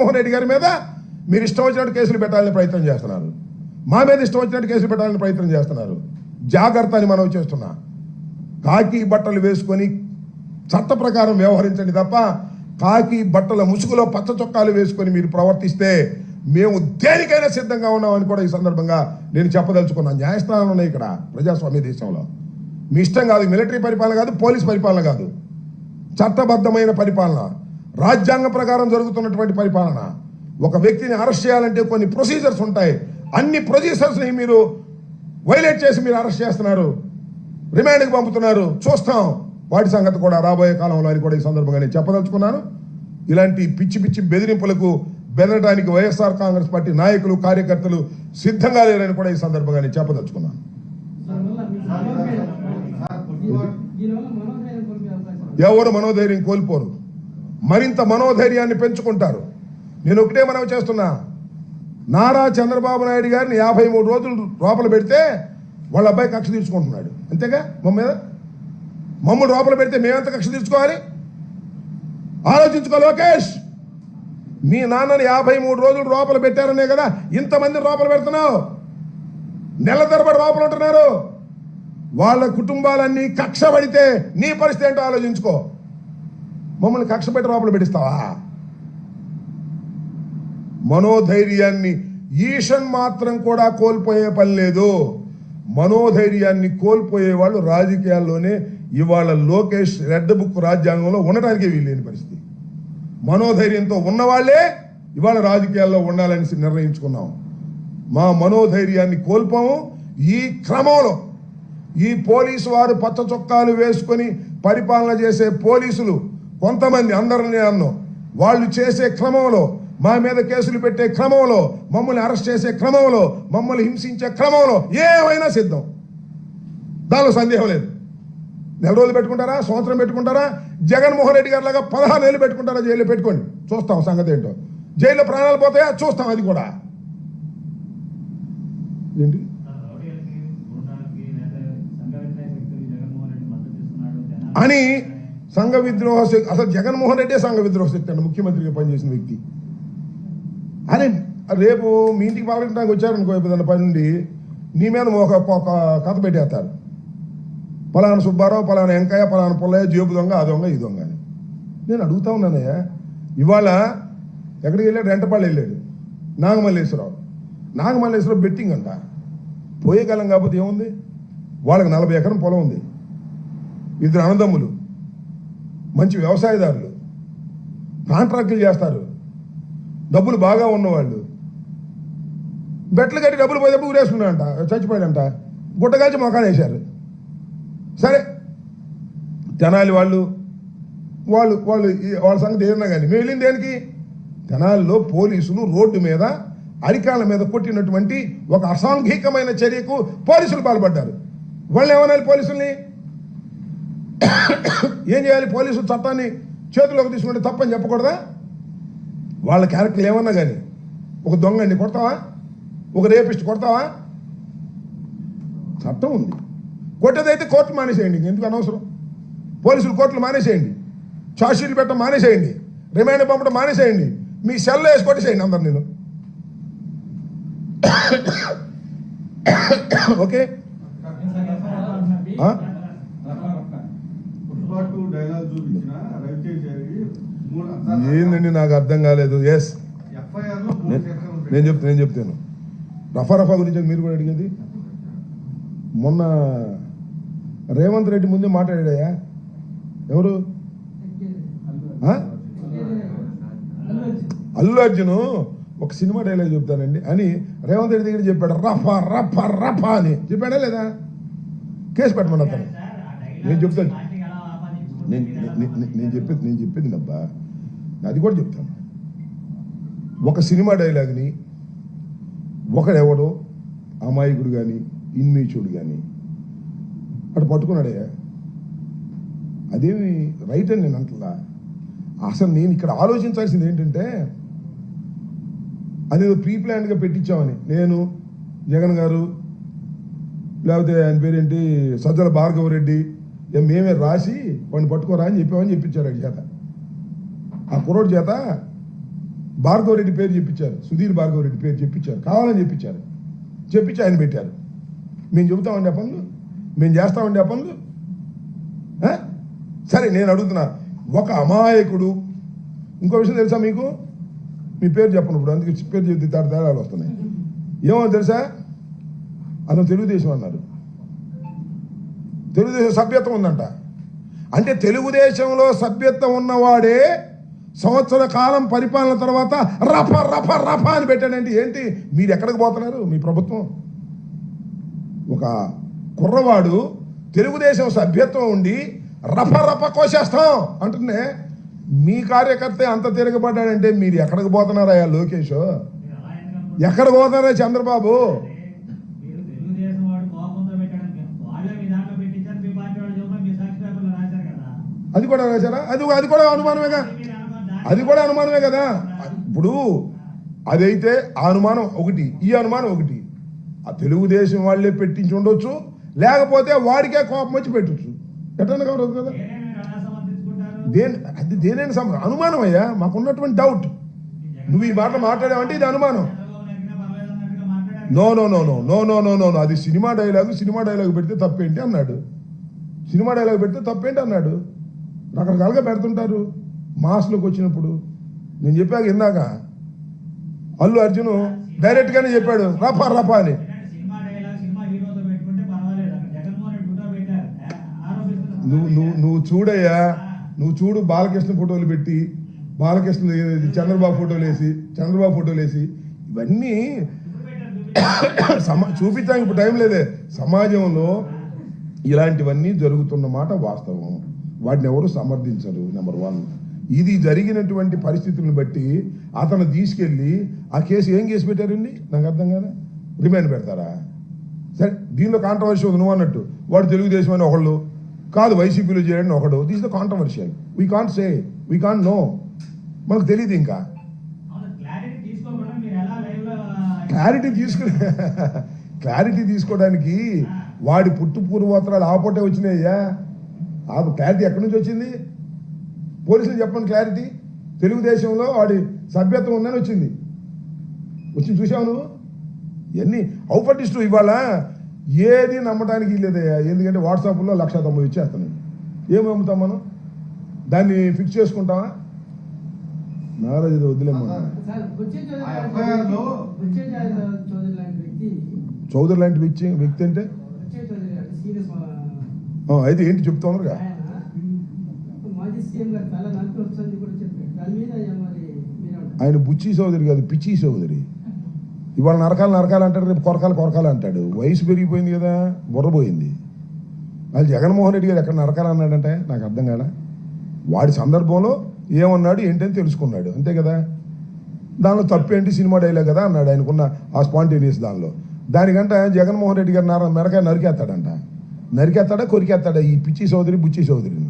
జగన్మోహన్ రెడ్డి గారి మీద మీరు ఇష్టం వచ్చినట్టు కేసులు పెట్టాలని ప్రయత్నం చేస్తున్నారు, మా మీద ఇష్టం వచ్చినట్టు కేసులు పెట్టాలని ప్రయత్నం చేస్తున్నారు. జాగ్రత్త అని మనం చేస్తున్నా. కాకి బట్టలు వేసుకొని చట్ట ప్రకారం వ్యవహరించండి తప్ప కాకి బట్టల ముసుగులో పచ్చ చొక్కాలు వేసుకొని మీరు ప్రవర్తిస్తే మేము దేనికైనా సిద్ధంగా ఉన్నామని కూడా ఈ సందర్భంగా నేను చెప్పదలుచుకున్నాను. న్యాయస్థానాలు ఉన్నాయి ఇక్కడ ప్రజాస్వామ్య దేశంలో. మీ ఇష్టం కాదు, మిలిటరీ పరిపాలన కాదు, పోలీస్ పరిపాలన కాదు, చట్టబద్ధమైన పరిపాలన, రాజ్యాంగ ప్రకారం జరుగుతున్నటువంటి పరిపాలన. ఒక వ్యక్తిని అరెస్ట్ చేయాలంటే కొన్ని ప్రొసీజర్స్ ఉంటాయి. అన్ని ప్రొసీజర్స్ని మీరు వైలేట్ చేసి మీరు అరెస్ట్ చేస్తున్నారు, రిమాండ్కి పంపుతున్నారు. చూస్తాం వాటి సంగతి కూడా రాబోయే కాలంలో అని కూడా ఈ సందర్భంగా నేను చెప్పదలుచుకున్నాను. ఇలాంటి పిచ్చి పిచ్చి బెదిరింపులకు బెదరడానికి వైఎస్ఆర్ కాంగ్రెస్ పార్టీ నాయకులు కార్యకర్తలు సిద్ధంగా లేరని కూడా ఈ సందర్భంగా నేను చెప్పదలుచుకున్నాను. ఎవరు మనోధైర్యం కోల్పోరు, మరింత మనోధైర్యాన్ని పెంచుకుంటారు. నేను ఒకటే మనవి చేస్తున్నా, నారా చంద్రబాబు నాయుడు గారిని 53 రోజులు లోపల పెడితే వాళ్ళ అబ్బాయి కక్ష తీర్చుకుంటున్నాడు. అంతేగా మమ్మల్ని లోపల పెడితే మేమెంత కక్ష తీర్చుకోవాలి? ఆలోచించుకో లోకేష్. మీ నాన్నని 53 రోజులు లోపల పెట్టారనే కదా ఇంతమంది లోపల పెడుతున్నావు. నెల తరబడి లోపల ఉంటున్నారు. వాళ్ళ కుటుంబాలన్నీ కక్ష పడితే నీ పరిస్థితి ఏంటో ఆలోచించుకో. మమ్మల్ని కక్ష పెట్టి లోపల పెట్టిస్తావా? మనోధైర్యాన్ని ఈషన్ మాత్రం కూడా కోల్పోయే పని లేదు. మనోధైర్యాన్ని కోల్పోయే వాళ్ళు రాజకీయాల్లోనే ఇవాళ లోకేష్ రెడ్ బుక్ రాజ్యాంగంలో ఉండటానికి వీల్లేని పరిస్థితి. మనోధైర్యంతో ఉన్నవాళ్లే ఇవాళ రాజకీయాల్లో ఉండాలని నిర్ణయించుకున్నాం. మా మనోధైర్యాన్ని కోల్పోము. ఈ క్రమంలో ఈ పోలీసు వారు పచ్చ చొక్కాలు వేసుకొని పరిపాలన చేసే పోలీసులు కొంతమంది, అందరినీ అన్నాం, వాళ్ళు చేసే క్రమంలో, మా మీద కేసులు పెట్టే క్రమంలో, మమ్మల్ని అరెస్ట్ చేసే క్రమంలో, మమ్మల్ని హింసించే క్రమంలో ఏమైనా సిద్ధం, దానిలో సందేహం లేదు. నెల రోజులు పెట్టుకుంటారా, సంవత్సరం పెట్టుకుంటారా, జగన్మోహన్ రెడ్డి గారి లాగా 16 నెలలు పెట్టుకుంటారా? జైల్లో పెట్టుకోండి, చూస్తాం సంగతి ఏంటో. జైల్లో ప్రాణాలు పోతాయా? చూస్తాం అది కూడా. ఏంటి అని సంఘ విద్రోహ శక్తి? అసలు జగన్మోహన్ రెడ్డి సంఘ విద్రోహ శక్తి అండి, ముఖ్యమంత్రిగా పనిచేసిన వ్యక్తి. అరే రేపు మీ ఇంటికి పాల్గొనడానికి వచ్చారనుకో, ఏదైనా పని నుండి నీ మీద ఒక కథ పెట్టేస్తారు. పలానా సుబ్బారావు, పలానా వెంకయ్య, పలానా పుల్లయ్య జేబు దొంగ, ఆ దొంగ, ఈ దొంగ అని. నేను అడుగుతా ఉన్నానయ్యా, ఇవాళ ఎక్కడికి వెళ్ళాడు? రెంటపాళ్ళు వెళ్ళాడు. నాగమల్లేశ్వరరావు బెట్టింగ్ అంట. పోయే కాలం కాకపోతే ఏముంది? వాళ్ళకి 40 ఎకరం పొలం ఉంది, 2 అన్నదమ్ములు, మంచి వ్యవసాయదారులు, కాంట్రాక్టులు చేస్తారు, డబ్బులు బాగా ఉన్నవాళ్ళు. బెట్లు కట్టి డబ్బులు పోయేటప్పుడు ఊరేసుకున్నాడంట, చచ్చిపోయాడంట, గుట్టగాల్చి మొఖాన్ని వేశారు. సరే, తెనాలి వాళ్ళు వాళ్ళ సంగతి ఏదన్నా కానీ మేము వెళ్ళింది దేనికి? తెనాలిలో పోలీసులు రోడ్డు మీద అరికాళ్ళ మీద కొట్టినటువంటి ఒక అసాంఘికమైన చర్యకు పోలీసులు పాల్పడ్డారు. వాళ్ళు ఏమనాలి? పోలీసుల్ని ఏం చేయాలి? పోలీసులు చట్టాన్ని చేతుల్లోకి తీసుకుంటే తప్పని చెప్పకూడదా? వాళ్ళ క్యారెక్టర్లు ఏమన్నా కానీ, ఒక దొంగని కొడతావా? ఒక రేపిస్ట్ కొడతావా? చట్టం ఉంది. కొట్టేదైతే కోర్టు మానేసేయండి, ఎందుకు అనవసరం? పోలీసులు కోర్టులు మానేసేయండి, ఛార్జ్షీట్లు పెట్టడం మానేసేయండి, రిమాండ్ పంపడం మానేసేయండి, మీ సెల్లో వేసి కొట్టేసేయండి అందరు. నేను ఓకే. ఏందండి నాకు అర్థం కాలేదు. ఎస్, నేను చెప్తాను. రఫా గురించి మీరు కూడా అడిగేది. మొన్న రేవంత్ రెడ్డి ముందే మాట్లాడాయా? ఎవరు? అల్లు అర్జున్ ఒక సినిమా డైలాగ్ చెప్తానండి అని రేవంత్ రెడ్డి దగ్గర చెప్పాడు. రఫా రఫా రఫా అని చెప్పాడా లేదా? కేసు పెట్టమని అతను. నేను చెప్తాను, నేను చెప్పేది అబ్బా, అది కూడా చెప్తాను. ఒక సినిమా డైలాగ్ని ఒకడెవడో అమాయకుడు కానీ ఇన్మేచుడు కానీ అటు పట్టుకున్నాడయ్యా, అదేమి రైట్ అని నేను అంటలా. అసలు నేను ఇక్కడ ఆలోచించాల్సింది ఏంటంటే, అదేదో ప్రీ ప్లాన్గా పెట్టించామని నేను, జగన్ గారు, లేకపోతే ఆయన పేరేంటి సజ్జల భార్గవ రెడ్డి, మేమే రాసి వాడిని పట్టుకోరా అని చెప్పామని చెప్పించారు. వాడి చేత, ఆ కుర్రోడి చేత భార్గవరెడ్డి పేరు చెప్పించారు, సుధీర్ భార్గవరెడ్డి పేరు చెప్పించారు, కావాలని చెప్పించారు. చెప్పించి ఆయన పెట్టారు. మేము చెబుతామండి ఆ పనులు, మేము చేస్తామండి ఆ పనులు. సరే నేను అడుగుతున్నా, ఒక అమాయకుడు, ఇంకో విషయం తెలుసా మీకు? మీ పేరు చెప్పను ఇప్పుడు, అందుకే పేరు చెప్తే తేడాలు వస్తున్నాయి. ఏమో తెలుసా, అతను తెలుగుదేశం అన్నారు. తెలుగుదేశం సభ్యత్వం ఉందంట. అంటే తెలుగుదేశంలో సభ్యత్వం ఉన్నవాడే సంవత్సర కాలం పరిపాలన తర్వాత రఫ రఫ రఫ అని పెట్టాడంటే ఏంటి? మీరు ఎక్కడికి పోతున్నారు? మీ ప్రభుత్వం. ఒక కుర్రవాడు తెలుగుదేశం సభ్యత్వం ఉండి రఫ రఫ కోసేస్తాం అంటుండే. మీ కార్యకర్త అంత తిరగబడ్డాడంటే మీరు ఎక్కడికి పోతున్నారా లోకేష్? ఎక్కడ పోతున్నారా చంద్రబాబు? అది కూడా రాశారా? అది కూడా అనుమానమేగా, అది కూడా అనుమానమే కదా. ఇప్పుడు అదైతే ఆ అనుమానం ఒకటి, ఈ అనుమానం ఒకటి. ఆ తెలుగుదేశం వాళ్ళే పెట్టించి ఉండొచ్చు, లేకపోతే వాడికే కోపం వచ్చి పెట్టచ్చు. ఎట్లా కావదు కదా. అది దేనైనా అనుమానం అయ్యా, మాకున్నటువంటి డౌట్. నువ్వు ఈ మాట మాట్లాడావంటే ఇది అనుమానం. No no no no no no no no no అది సినిమా డైలాగ్ పెడితే తప్పేంటి అన్నాడు. సినిమా డైలాగ్ పెడితే తప్పేంటి అన్నాడు. రకరకాలుగా పెడుతుంటారు మాస్లోకి వచ్చినప్పుడు. నేను చెప్పాక ఇందాక అల్లు అర్జున్ డైరెక్ట్గానే చెప్పాడు రఫా రఫా అని. నువ్వు చూడయ్యా, నువ్వు చూడు, బాలకృష్ణ ఫోటోలు పెట్టి, బాలకృష్ణ చంద్రబాబు ఫోటోలు వేసి ఇవన్నీ చూపించడానికి ఇప్పుడు టైం లేదే. సమాజంలో ఇలాంటివన్నీ జరుగుతున్న మాట వాస్తవం. వాటిని ఎవరు సమర్థించరు. నెంబర్ 1. ఇది జరిగినటువంటి పరిస్థితులను బట్టి అతను తీసుకెళ్ళి ఆ కేసు ఏం కేసు పెట్టారండి నాకు అర్థం కదా. రిమాండ్ పెడతారా? సరే, దీనిలో కాంట్రవర్షి ఉంది. నువ్వు అన్నట్టు వాడు తెలుగుదేశం అని ఒకళ్ళు, కాదు వైసీపీలో చేయడం ఒకడు. This the controversial. We can't say, we can't know. మనకు తెలియదు. ఇంకా క్లారిటీ తీసుకోవడానికి వాడి పుట్టు పూర్వోత్తరాలు ఆపోటే వచ్చినాయ్యా. ఆ క్లారిటీ ఎక్కడి నుంచి వచ్చింది? పోలీసులు చెప్పండి క్లారిటీ. తెలుగుదేశంలో వాడి సభ్యత్వం ఉందని వచ్చింది చూసావు నువ్వు. ఇవన్నీ ఔపటిస్టు. ఇవాళ ఏది నమ్మడానికి లేదయ్యా. ఎందుకంటే వాట్సాప్లో 190 ఇచ్చేస్తున్నాడు. ఏం నమ్ముతాం మనం? దాన్ని ఫిక్స్ చేసుకుంటామా? నారాజు వదిలేమన్నా. చౌదరి లాంటి వ్యక్తి అంటే అయితే ఏంటి చెప్తామరుగా? ఆయన బుచ్చి చౌదరి కాదు, పిచ్చి చౌదరి. ఇవాళ నరకాలు అంటాడు, రేపు కొరకాలు అంటాడు. వయసు పెరిగిపోయింది కదా, బుర్రపోయింది. వాళ్ళు జగన్మోహన్ రెడ్డి గారు ఎక్కడ నరకాలు అన్నాడంటే నాకు అర్థం కాల. వాడి సందర్భంలో ఏమన్నాడు ఏంటని తెలుసుకున్నాడు, అంతే కదా. దానిలో తప్పేంటి, సినిమా డైలాగ్ కదా అన్నాడు. ఆయనకున్న ఆ స్పాంటేనియస్ దానికంటే జగన్మోహన్ రెడ్డి గారు మెరకాయ నరికేస్తాడా, కొరికేస్తాడా ఈ పిచ్చి చౌదరి బుచ్చి చౌదరిని?